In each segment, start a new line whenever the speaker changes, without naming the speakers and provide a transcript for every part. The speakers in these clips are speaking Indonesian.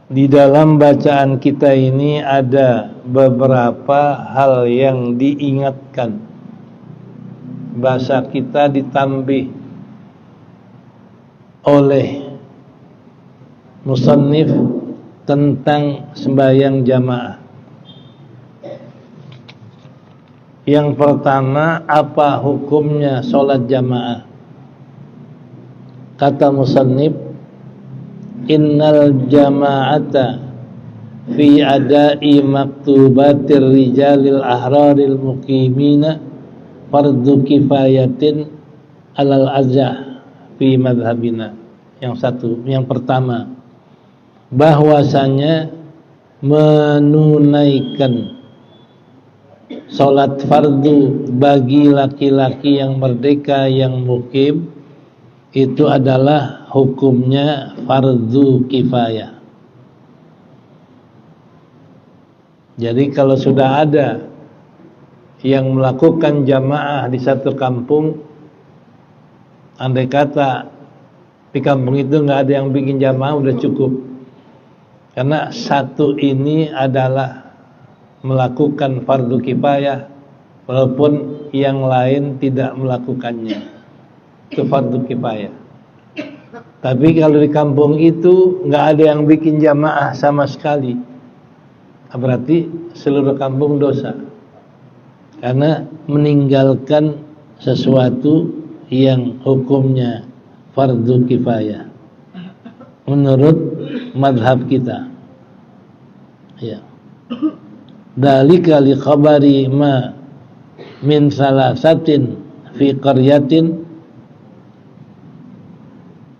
Di dalam bacaan kita ini ada beberapa hal yang diingatkan. Bahasa kita ditambih oleh musannif tentang sembahyang jamaah. Yang pertama, apa hukumnya sholat jamaah? Kata musannif, innal jama'ata fi ada'i maktubatir rijalil ahraril muqimina fardu kifayatin alal azah fi madhabina. Yang pertama, bahwasanya menunaikan salat fardu bagi laki-laki yang merdeka yang mukim itu adalah hukumnya fardu kifayah. Jadi kalau sudah ada yang melakukan jamaah di satu kampung, andai kata di kampung itu nggak ada yang bikin jamaah, udah cukup. Karena satu ini adalah melakukan fardu kifayah, walaupun yang lain tidak melakukannya, itu fardu kifayah. Tapi kalau di kampung itu nggak ada yang bikin jamaah sama sekali, berarti seluruh kampung dosa, karena meninggalkan sesuatu yang hukumnya fardu kifayah menurut madhab kita. Ya. Dalika li khabari ma min salasatin fi qaryatin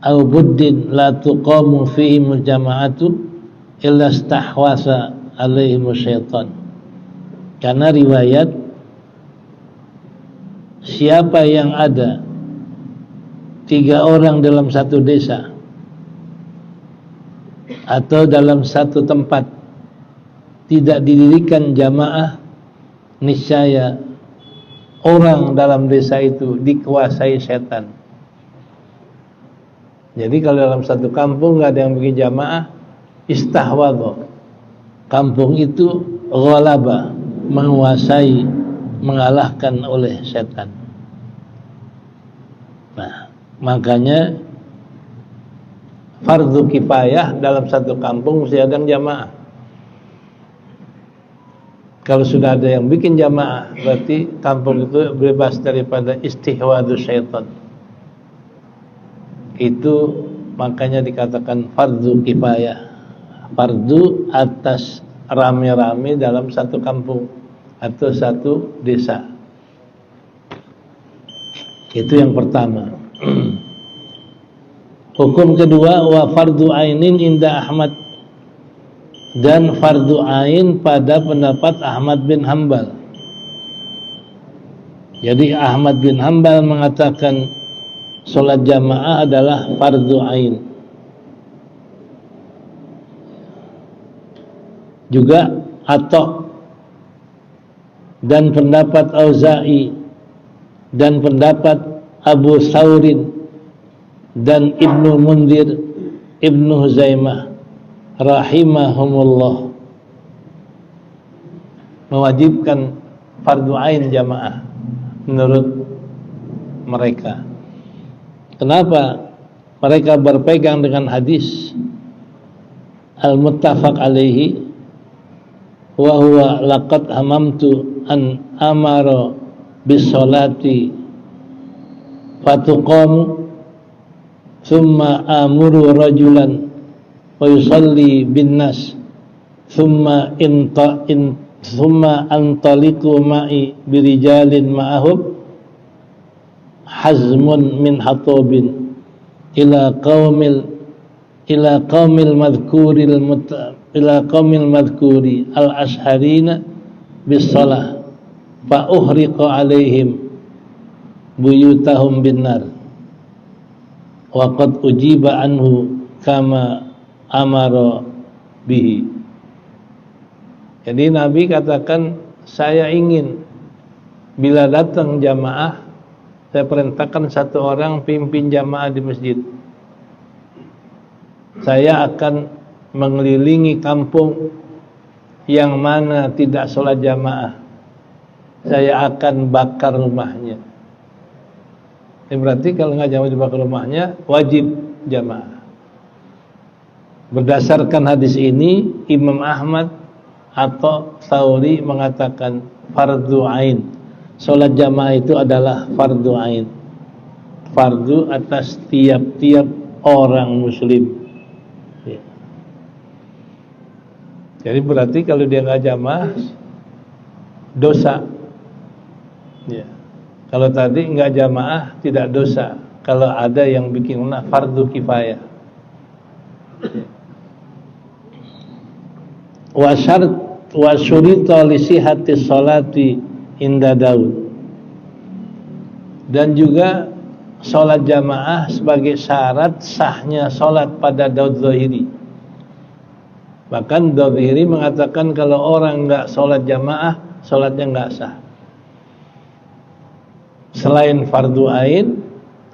aw buddin la tuqamu fihi mujama'atu illa istahwasa alaihim syaitan. Karena riwayat, siapa yang ada 3 orang dalam satu desa atau dalam satu tempat tidak didirikan jamaah, niscaya orang dalam desa itu dikuasai setan. Jadi kalau dalam satu kampung nggak ada yang bikin jamaah, istahwadha, kampung itu ghalaba, menguasai, mengalahkan oleh setan. Nah, makanya fardu kifayah dalam satu kampung mesti ada yang jamaah. Kalau sudah ada yang bikin jamaah, berarti kampung itu bebas daripada istihwadu syaitan. Itu makanya dikatakan fardu kifayah, fardu atas rame-rame dalam satu kampung atau satu desa. Itu yang pertama. Hukum kedua, wa fardu ainin inda Ahmad, dan fardu ain pada pendapat Ahmad bin Hanbal. Jadi Ahmad bin Hanbal mengatakan sholat jamaah adalah fardu ain. Juga Atta dan pendapat Auza'i dan pendapat Abu Thawrin dan Ibnu Mundir, Ibnu Huzaimah rahimahumullah mewajibkan fardu ain jamaah menurut mereka. Kenapa? Mereka berpegang dengan hadis al-muttafaq alaihi, wa huwa laqad hamamtu an amara bis salati fatuqamu thumma amuru rajulan wa yusalli bin nas thumma antaliku ma'i birijalin ma'ahum hazmun min hatobin ila qaumil madhkuri al asharina bis salah fa uhriqa alaihim buyutahum bin nar wa qad ujiba anhu kama amara bihi. Jadi Nabi katakan, saya ingin bila datang jamaah, saya perintahkan satu orang pimpin jamaah di masjid. Saya akan mengelilingi kampung yang mana tidak sholat jamaah, saya akan bakar rumahnya. Ini berarti kalau nggak jamaah dibakar rumahnya, wajib jamaah. Berdasarkan hadis ini, Imam Ahmad atau Tsauri mengatakan fardu ain. Sholat jamaah itu adalah fardu ain, fardu atas tiap-tiap orang muslim. Ya. Jadi berarti kalau dia nggak jamaah, dosa. Ya. Kalau tadi nggak jamaah tidak dosa. Kalau ada yang bikin fardu kifayah. Wa syurita li sihhati sholati inda Daud. Dan juga sholat jamaah sebagai syarat sahnya sholat pada Daud Zahiri. Bahkan Daud Zahiri mengatakan kalau orang nggak sholat jamaah, sholatnya nggak sah. Selain fardu ain,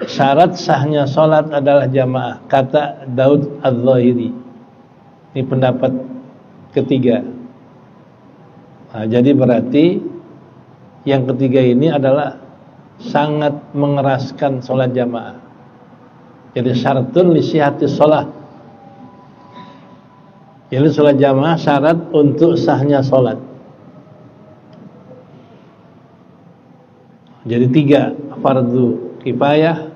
syarat sahnya sholat adalah jamaah, kata Daud Az-Zahiri. Ini pendapat ketiga. Nah, jadi berarti yang ketiga ini adalah sangat mengeraskan sholat jamaah. Jadi syaratun li sihhati sholat. Jadi sholat jamaah syarat untuk sahnya sholat. Jadi 3, fardu kifayah,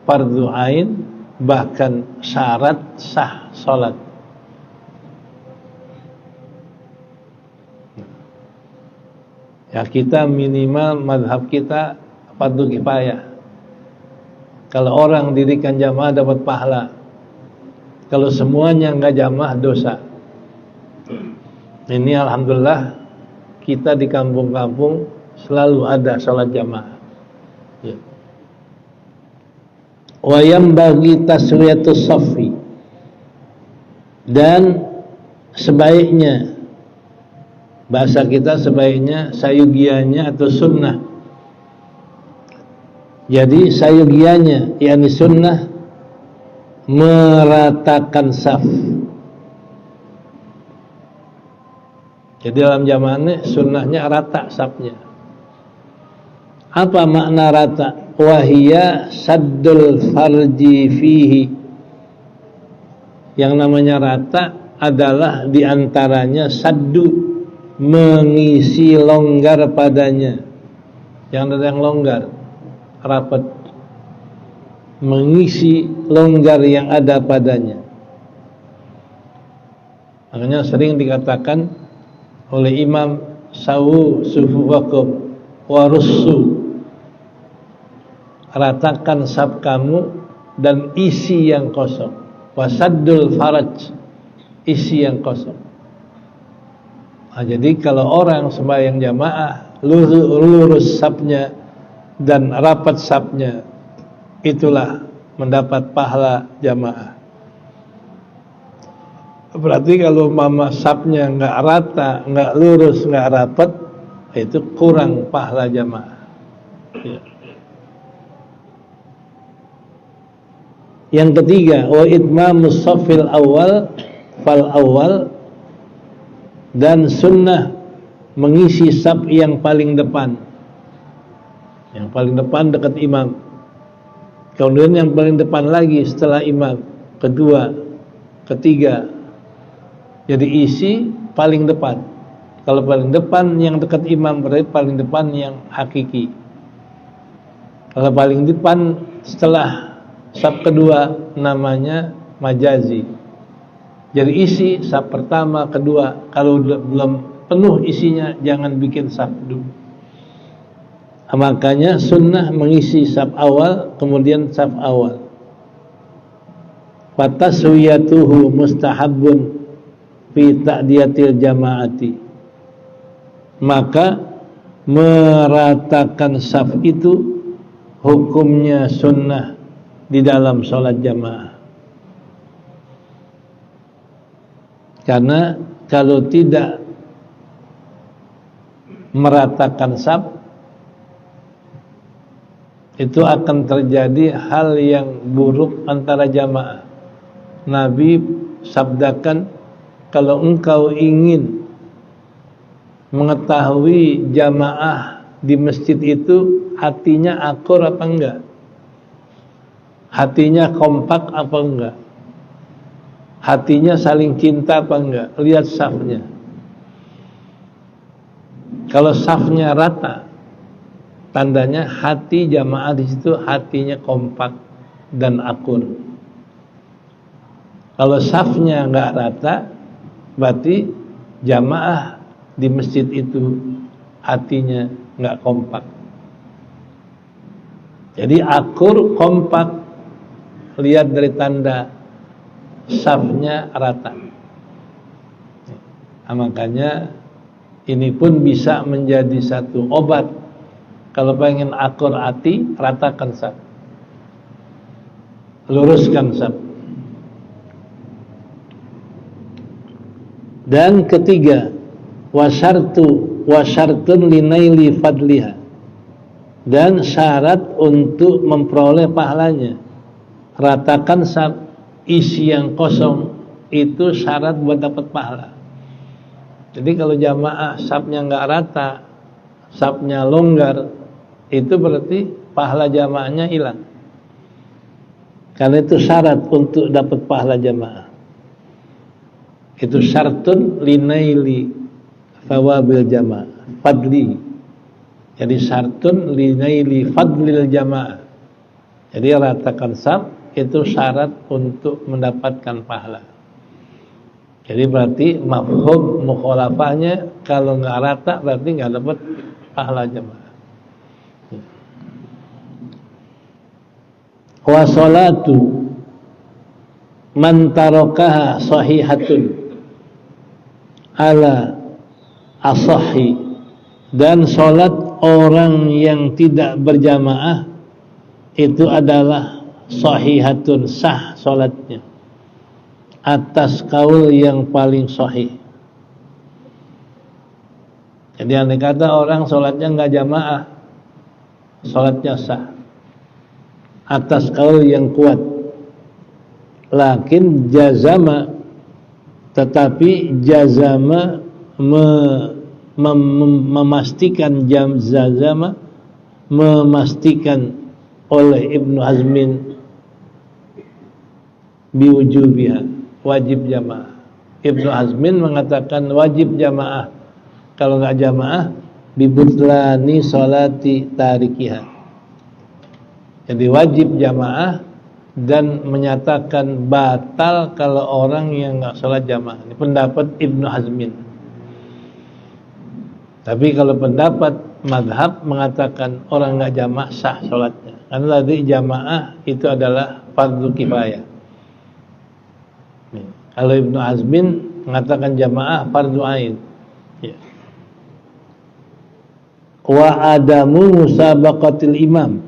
fardu ain, bahkan syarat sah sholat. Ya, kita minimal mazhab kita fardu kifayah. Kalau orang dirikan jamaah dapat pahala. Kalau semuanya enggak jamaah dosa. Ini alhamdulillah kita di kampung-kampung selalu ada sholat jamaah. Ya. Wa yambaghi taswiyatus shaffi. Dan sebaiknya, bahasa kita sebaiknya sayugianya atau sunnah. Jadi sayugianya yakni sunnah meratakan saf. Jadi dalam jamaah ini sunnahnya rata safnya. Apa makna rata? Wahia saddul farji fihi. Yang namanya rata adalah diantaranya saddu, mengisi longgar padanya. Yang ada yang longgar, rapat, mengisi longgar yang ada padanya. Makanya sering dikatakan oleh Imam sawu sufufakum warussu, ratakan saf kamu dan isi yang kosong. Wasaddul faraj, isi yang kosong. Nah, jadi kalau orang sembahyang jamaah lurus safnya dan rapat safnya, itulah mendapat pahala jamaah. Berarti kalau mama safnya nggak rata, nggak lurus, nggak rapat, itu kurang pahala jamaah. Ya. Yang ketiga, wa itmamus shaffil awal fal awal, dan sunnah mengisi saf yang paling depan. Yang paling depan dekat imam. Kemudian yang paling depan lagi setelah imam, kedua, ketiga. Jadi isi paling depan. Kalau paling depan yang dekat imam berarti paling depan yang hakiki. Kalau paling depan setelah saf kedua namanya majazi. Jadi isi saf pertama, kedua. Kalau belum penuh isinya jangan bikin saf dulu. Makanya sunnah mengisi saf awal, kemudian saf awal. Fataswiyatuhu mustahabun fi ta'diyatil jamaati. Maka meratakan saf itu hukumnya sunnah di dalam sholat jamaah. Karena kalau tidak meratakan saf, itu akan terjadi hal yang buruk antara jamaah. Nabi sabdakan, kalau engkau ingin mengetahui jamaah di masjid itu hatinya akur apa enggak, hatinya kompak apa enggak, hatinya saling cinta apa enggak, lihat safnya. Kalau safnya rata, tandanya hati jamaah di situ hatinya kompak dan akur. Kalau safnya enggak rata, berarti jamaah di masjid itu hatinya enggak kompak. Jadi akur, kompak, lihat dari tanda safnya rata. Nah, makanya ini pun bisa menjadi satu obat. Kalau pengen akur hati, ratakan saf, luruskan saf. Dan ketiga, wasyartun linaili fadliha, dan syarat untuk memperoleh pahalanya. Ratakan saf, isi yang kosong itu syarat buat dapat pahala. Jadi kalau jamaah safnya enggak rata, safnya longgar, itu berarti pahala jamaahnya hilang. Karena itu syarat untuk dapat pahala jamaah. Itu syartun linaili thawabil jamaah fadli. Jadi syartun linaili fadlil jamaah. Jadi ratakan saf itu syarat untuk mendapatkan pahala. Jadi berarti mafhum mukhalafahnya, kalau nggak rata berarti nggak dapat pahala jamaah. Wa salatu man tarakaha sahihatun ala asahi, dan salat orang yang tidak berjamaah itu adalah sahihatun, sah salatnya atas kaul yang paling sahih. Jadi andai kata orang salatnya enggak jamaah, salatnya sah atas kaul yang kuat. Lakin jazama, tetapi jazama memastikan, jazama memastikan oleh Ibnu Hazmin biwujubiha, wajib jamaah. Ibnu Hazmin mengatakan wajib jamaah. Kalau enggak jamaah, bibutlani salati tarikiha. Jadi wajib jamaah dan menyatakan batal kalau orang yang enggak salat jamaah. Ini pendapat Ibnu Hazmin. Tapi kalau pendapat mazhab mengatakan orang enggak jamaah sah salatnya. Karena tadi jamaah itu adalah fardu kifayah. Kalau Ibnu Hazmin mengatakan jamaah fardu ain. Ya. Wa adamu musabaqatil imam.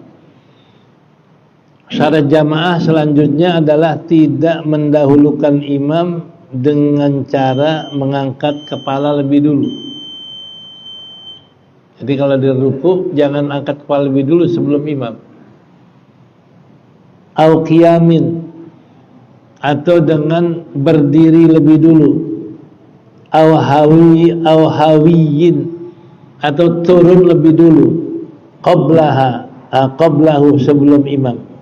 Syarat jamaah selanjutnya adalah tidak mendahulukan imam dengan cara mengangkat kepala lebih dulu. Jadi kalau di ruku jangan angkat kepala lebih dulu sebelum imam. Au qiyamin, atau dengan berdiri lebih dulu. Au hawiyin, atau turun lebih dulu. Qablahu, sebelum imam.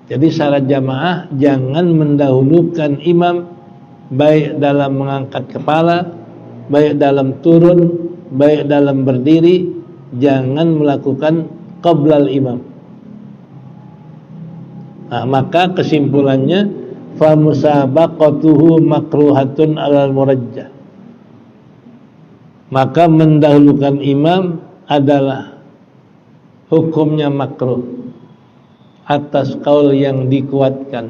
Jadi syarat jamaah jangan mendahulukan imam, baik dalam mengangkat kepala, baik dalam turun, baik dalam berdiri, jangan melakukan qablal imam. Nah, maka kesimpulannya fa musabaqatuhu makruhatun alal murajjah. Maka mendahulukan imam adalah hukumnya makruh atas kaul yang dikuatkan,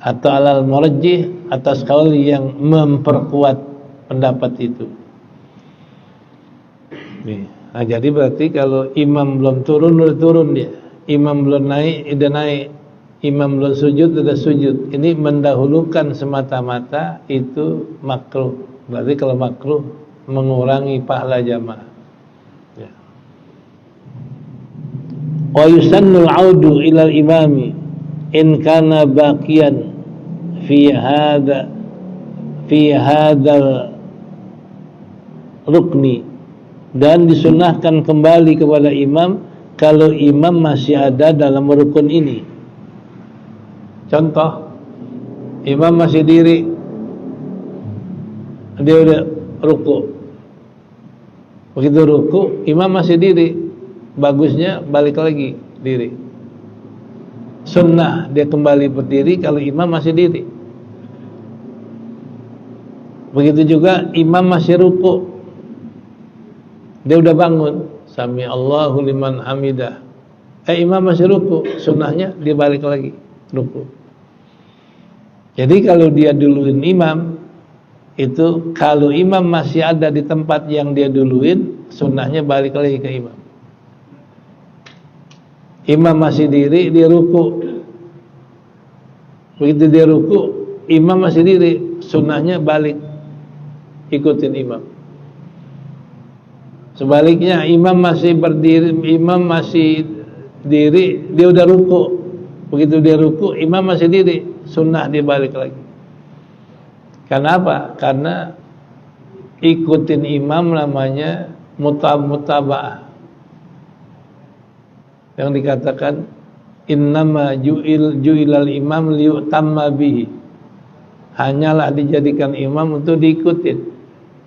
atau alal murajjih, atas kaul yang memperkuat pendapat itu. Nah, jadi berarti kalau imam belum turun, udah turun dia. Imam belum naik, udah naik. Imam belum sujud, udah sujud. Ini mendahulukan semata-mata itu makruh. Berarti kalau makruh mengurangi pahala jamaah. Ya. Wa yusannul audu ilal imami in kana baqiyan fi hadal rukni, dan disunahkan kembali kepada imam kalau imam masih ada dalam rukun ini. Contoh, imam masih diri, dia udah ruku. Begitu ruku, imam masih diri, bagusnya balik lagi diri. Sunnah dia kembali berdiri kalau imam masih diri. Begitu juga imam masih ruku, dia udah bangun, sami Allahu liman hamidah, imam masih ruku, sunnahnya dia balik lagi ruku. Jadi kalau dia duluin imam, itu kalau imam masih ada di tempat yang dia duluin, sunnahnya balik lagi ke imam. Imam masih diri, dia ruku. Begitu dia ruku, imam masih diri, sunnahnya balik, ikutin imam. Sebaliknya, imam masih berdiri, imam masih diri, dia udah ruku. Begitu dia ruku, imam masih diri, sunnah dia balik lagi. Kenapa? Karena ikutin imam namanya mutaba'ah. Yang dikatakan innama ju'ilal imam liyutamma bihi, hanyalah dijadikan imam untuk diikutin.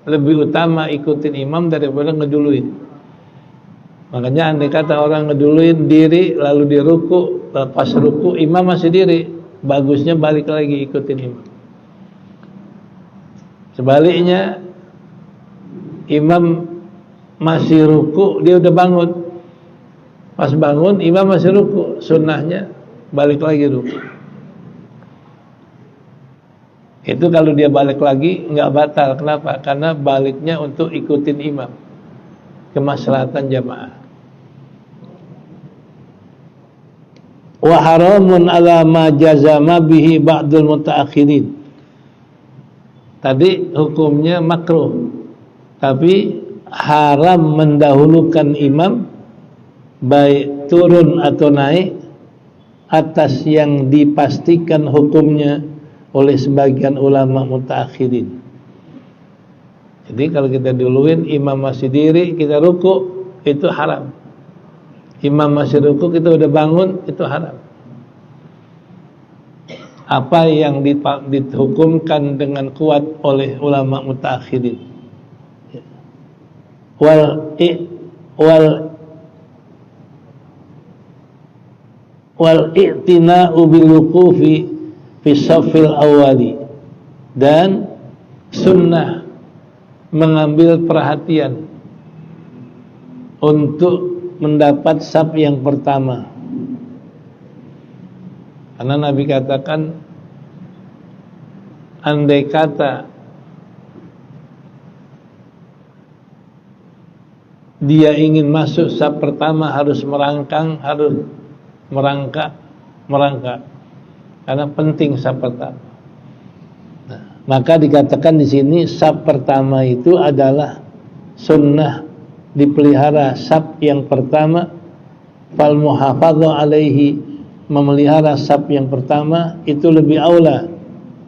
Lebih utama ikutin imam daripada ngeduluin. Makanya andai kata orang ngeduluin diri lalu dia ruku, pas ruku imam masih diri, bagusnya balik lagi ikutin imam. Sebaliknya, imam masih ruku, dia udah bangun. Pas bangun, imam masih ruku, sunnahnya balik lagi ruku. Itu kalau dia balik lagi nggak batal. Kenapa? Karena baliknya untuk ikutin imam, kemaslahatan jamaah. Wa haramun ala ma jazama bihi ba'dul mutaakhirin. Tadi hukumnya makruh, tapi haram mendahulukan imam baik turun atau naik atas yang dipastikan hukumnya oleh sebagian ulama mutaakhirin. Jadi kalau kita duluin imam masih diri, kita ruku, itu haram. Imam masih ruku, kita udah bangun, itu haram. Apa yang dihukumkan dengan kuat oleh ulama mutaakhirin. Wal i'tina'u bil wuqufi fi shaffil awwali, dan sunnah mengambil perhatian untuk mendapat saf yang pertama. Karena Nabi katakan, andai kata dia ingin masuk saf pertama harus merangkak, karena penting saf pertama. Nah, maka dikatakan di sini saf pertama itu adalah sunnah, dipelihara saf yang pertama. Fal muhafadhu alaihi, memelihara saf yang pertama itu lebih aula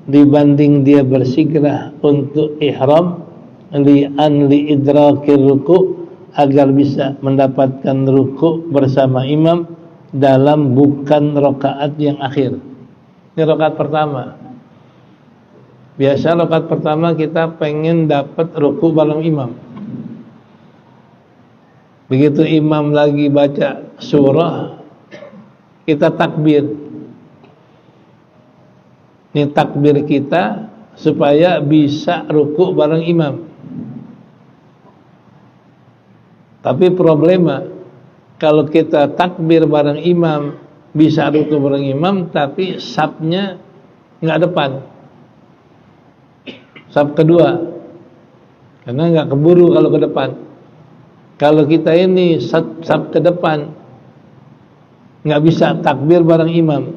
dibanding dia bersegera untuk ihram li idrakir ruku, agar bisa mendapatkan ruku bersama imam dalam bukan rakaat yang akhir. Ini rakaat pertama. Biasa rakaat pertama kita pengen dapat ruku bareng imam. Begitu imam lagi baca surah, kita takbir. Ini takbir kita supaya bisa ruku bareng imam. Tapi problema, kalau kita takbir bareng imam, bisa ruku bareng imam, tapi safnya nggak depan, saf kedua, karena nggak keburu kalau ke depan. Kalau kita ini saf ke depan, nggak bisa takbir bareng imam.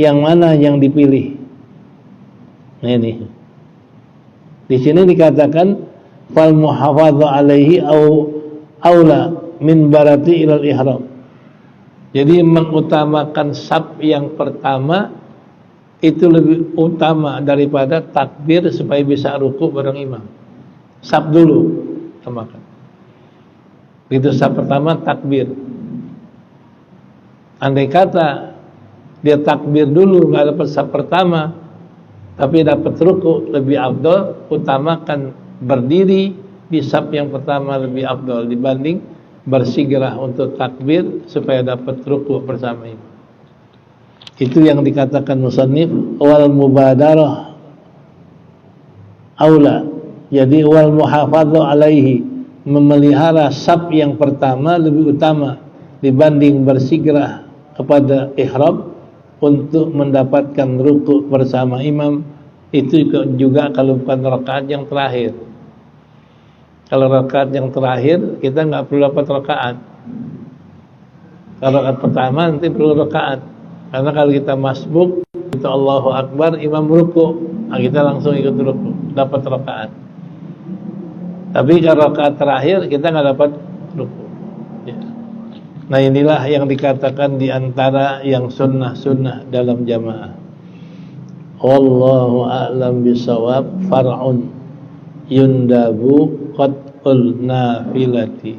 Yang mana yang dipilih? Nah ini, di sini dikatakan fal muhafadhu alaihi au aula min barati ilal ihram. Jadi mengutamakan saf yang pertama itu lebih utama daripada takbir supaya bisa ruku bareng imam. Saf dulu utamakan. Begitu saf pertama takbir. Andai kata dia takbir dulu nggak dapat saf pertama, tapi dapat ruku, lebih afdol utamakan berdiri di saf yang pertama, lebih afdol dibanding bersigrah untuk takbir supaya dapat ruku bersama imam. Itu yang dikatakan musannif wal mubadarah aula. Jadi wal muhafadhu alaihi, memelihara saf yang pertama lebih utama dibanding bersigrah kepada ihram untuk mendapatkan ruku bersama imam. Itu juga kalau bukan rakaat yang terakhir. Kalau rakaat yang terakhir kita nggak perlu dapat rakaat. Kalau rakaat pertama nanti perlu rakaat. Karena kalau kita masbuk, kita Allahu Akbar, imam ruku, nah kita langsung ikut ruku, dapat rakaat. Tapi kalau rakaat terakhir kita nggak dapat ruku. Ya. Nah inilah yang dikatakan di antara yang sunnah-sunnah dalam jamaah. Wallahu a'lam bisawab. Far'un yundabu qat'ul nafilati.